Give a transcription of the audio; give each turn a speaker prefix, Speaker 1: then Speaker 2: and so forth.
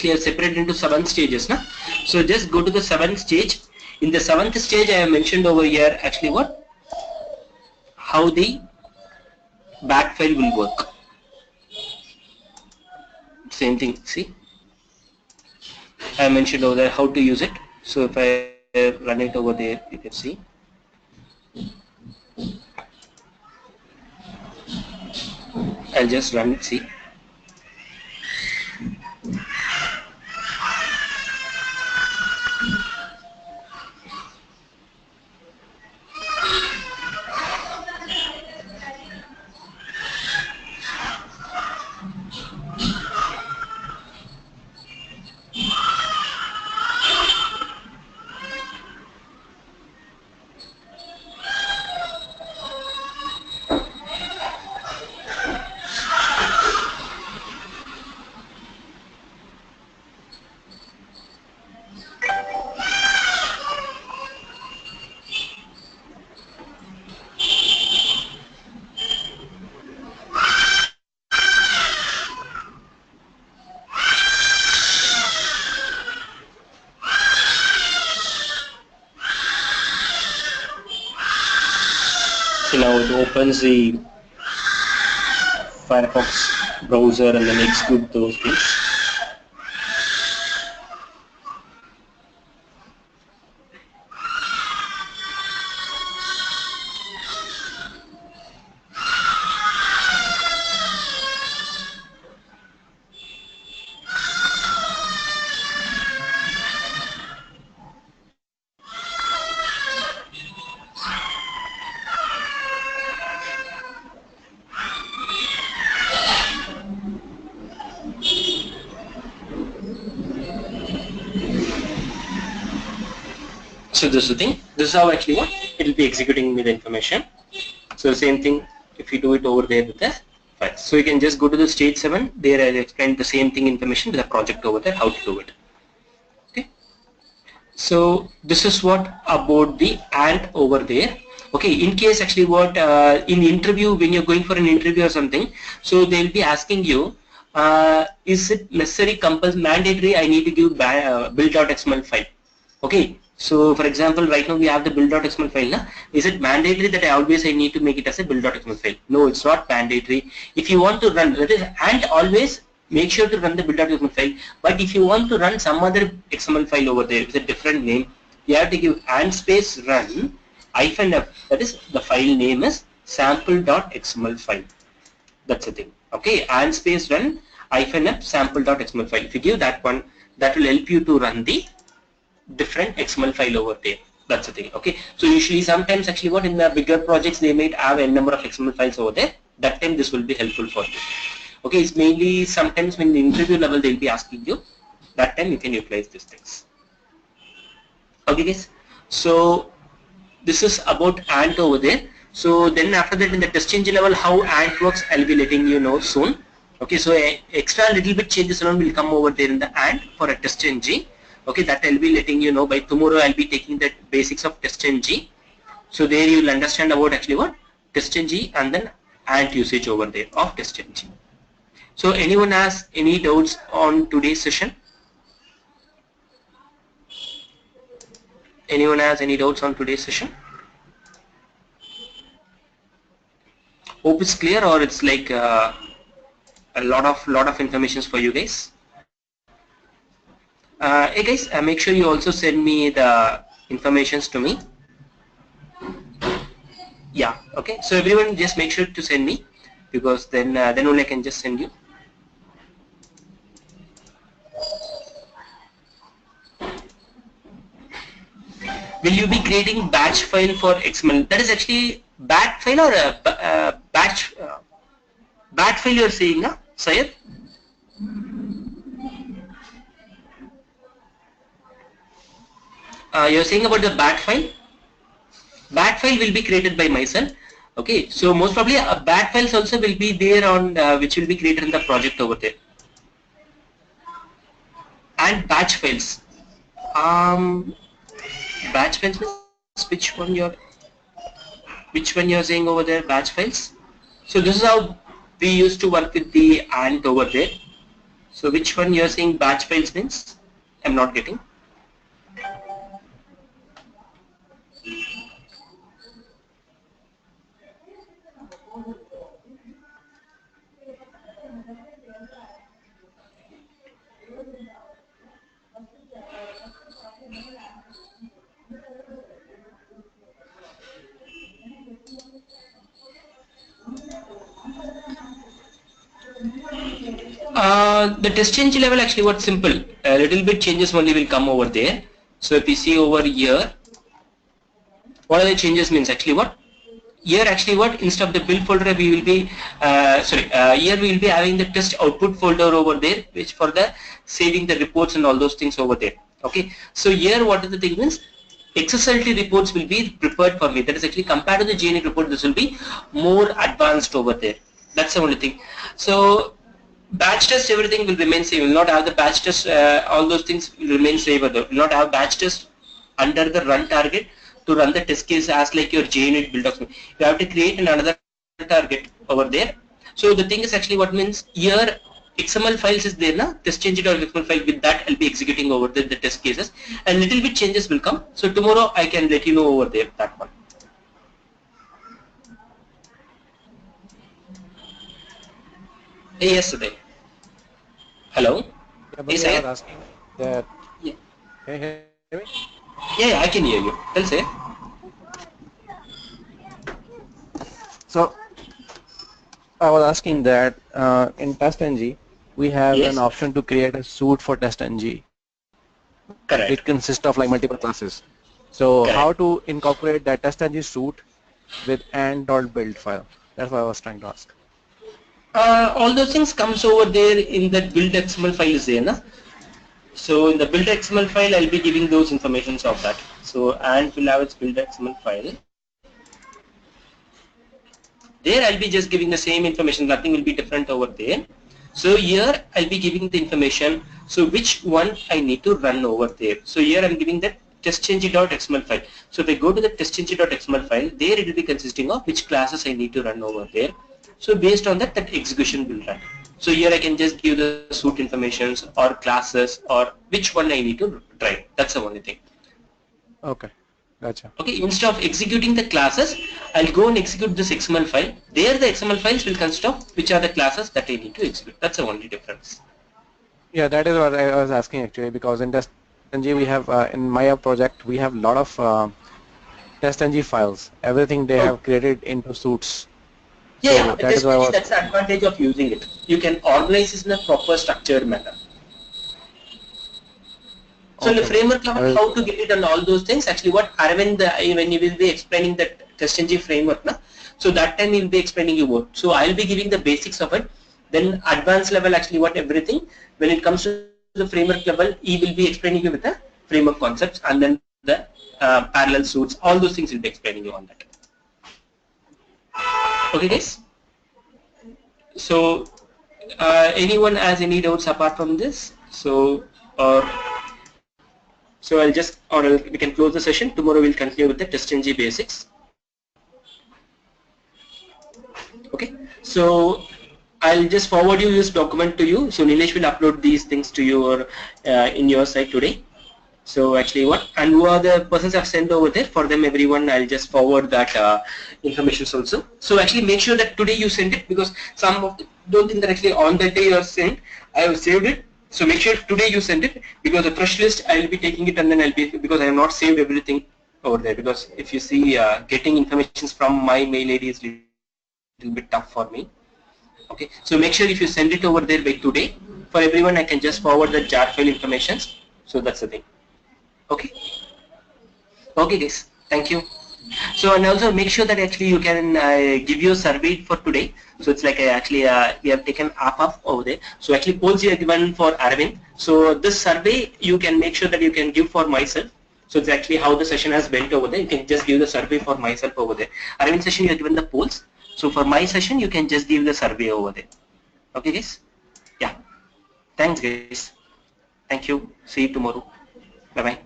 Speaker 1: are separated into 7 stages, na? So just go to the 7th stage. In the 7th stage, I have mentioned over here actually what? How the bat file will work. Same thing, see? I mentioned over there how to use it. So if I run it over there, you can see. I'll just run it, see. So now it opens the Firefox browser and then execute those things. So this is the thing. This is how actually what it will be executing me the information. So same thing if you do it over there with the files. So you can just go to the stage 7. There I explained the same thing information with the project over there, how to do it. Okay. So this is what about the ant over there. Okay. In case actually what in interview, when you're going for an interview or something, so they'll be asking you, is it necessary, compulsory, mandatory? I need to give build.xml file. Okay. So for example, right now we have the build.xml file. Na? Is it mandatory that I need to make it as a build.xml file? No, it's not mandatory. If you want to run, that is, and always make sure to run the build.xml file. But if you want to run some other XML file over there with a different name, you have to give and space run -f. That is, the file name is sample.xml file. That's the thing. Okay, and space run -f sample.xml file. If you give that one, that will help you to run the different XML file over there. That's the thing. Okay, so usually sometimes actually what in the bigger projects they might have a number of XML files over there. That time this will be helpful for you. Okay, it's mainly sometimes when the interview level they'll be asking you. That time you can utilize these things. Okay guys, so this is about ant over there. So then after that in the test engine level how ant works I'll be letting you know soon. Okay, so extra little bit changes around will come over there in the ant for a test engine. Okay, that I'll be letting you know by tomorrow. I'll be taking the basics of TestNG. So there you will understand about actually what TestNG and then ant usage over there of TestNG. So anyone has any doubts on today's session? Anyone has any doubts on today's session? Hope it's clear, or it's like a lot of information for you guys. Hey guys, make sure you also send me the informations to me. Yeah, okay. So everyone just make sure to send me, because then only I can just send you. Will you be creating batch file for XML? That is actually bat file or a batch bat file you're saying, na, Syed? You're saying about the bat file? Bat file will be created by myself. Okay, so most probably a bat files also will be there on which will be created in the project over there. And batch files. Batch files means which one you're saying over there? Batch files. So this is how we used to work with the ant over there. So which one you are saying batch files means? I'm not getting. The test change level actually what's simple. A little bit changes only will come over there. So if you see over here, what are the changes means actually what? Here actually what, instead of the build folder we will be, here we will be having the test output folder over there, which for the saving the reports and all those things over there. Okay, so here what is the thing means, XSLT reports will be prepared for me. That is actually compared to the GNet report, this will be more advanced over there. That's the only thing. So batch test everything will remain same. Will not have the batch test, all those things will remain same. Will not have batch test under the run target to run the test case as like your JUnit build document. You have to create another target over there. So the thing is actually what means here XML files is there now, test change it or XML file, with that I'll be executing over there the test cases and little bit changes will come. So tomorrow I can let you know over there that one. Yes, Sudhir. Hello?
Speaker 2: Yeah, but I was asking that.
Speaker 1: Yeah.
Speaker 2: Can you hear me?
Speaker 1: Yeah, I can hear you. Tell say.
Speaker 2: So I was asking that in TestNG we have an option to create a suite for TestNG.
Speaker 1: Correct.
Speaker 2: It consists of like multiple classes. So how to incorporate that TestNG suite with and.build file? That's what I was trying to ask.
Speaker 1: All those things comes over there in that build XML file is there, na? So in the build XML file, I'll be giving those informations of that. So and will have its build XML file. There I'll be just giving the same information. Nothing will be different over there. So here I'll be giving the information. So which one I need to run over there. So here I'm giving that testchange.xml file. So if I go to the testchange.xml file, there it will be consisting of which classes I need to run over there. So based on that, that execution will run. So here I can just give the suite informations or classes or which one I need to drive. That's the only thing.
Speaker 2: Okay, gotcha.
Speaker 1: Okay, instead of executing the classes, I'll go and execute this XML file. There the XML files will consist of which are the classes that I need to execute. That's the only difference.
Speaker 2: Yeah, that is what I was asking actually, because in TestNG we have, in my project, we have a lot of TestNG files. Everything they have created into suites.
Speaker 1: Yeah, so that's the advantage of using it. You can organize it in a proper structured manner. So in the framework level, how to get it and all those things, actually what Aravind, when you will be explaining the TestNG framework, na? So that time he will be explaining you what. So I will be giving the basics of it. Then advanced level, actually what everything, when it comes to the framework level, he will be explaining you with the framework concepts and then the parallel suites, all those things he will be explaining you on that. Okay guys, so anyone has any doubts apart from this? So I'll just, or we can close the session. Tomorrow we'll continue with the TestNG basics. Okay, so I'll just forward you this document to you. So Nilesh will upload these things to you or in your site today. So actually what, and who are the persons I've sent over there, for them everyone I'll just forward that information also. So actually make sure that today you send it, because some of the, don't think that actually on that day you are sent, I have saved it. So make sure today you send it, because the fresh list I'll be taking it and then I'll be, because I have not saved everything over there, because if you see getting information from my mail ID is a little bit tough for me. Okay, so make sure if you send it over there by today, for everyone I can just forward the jar file information. So that's the thing. Okay. Okay guys, thank you. So and also make sure that actually you can give your survey for today. So it's like actually we have taken up over there. So actually polls you have given for Aravind. So this survey you can make sure that you can give for myself. So it's actually how the session has went over there. You can just give the survey for myself over there. Aravind session you have given the polls. So for my session you can just give the survey over there. Okay guys? Yeah. Thanks guys. Thank you. See you tomorrow. Bye bye.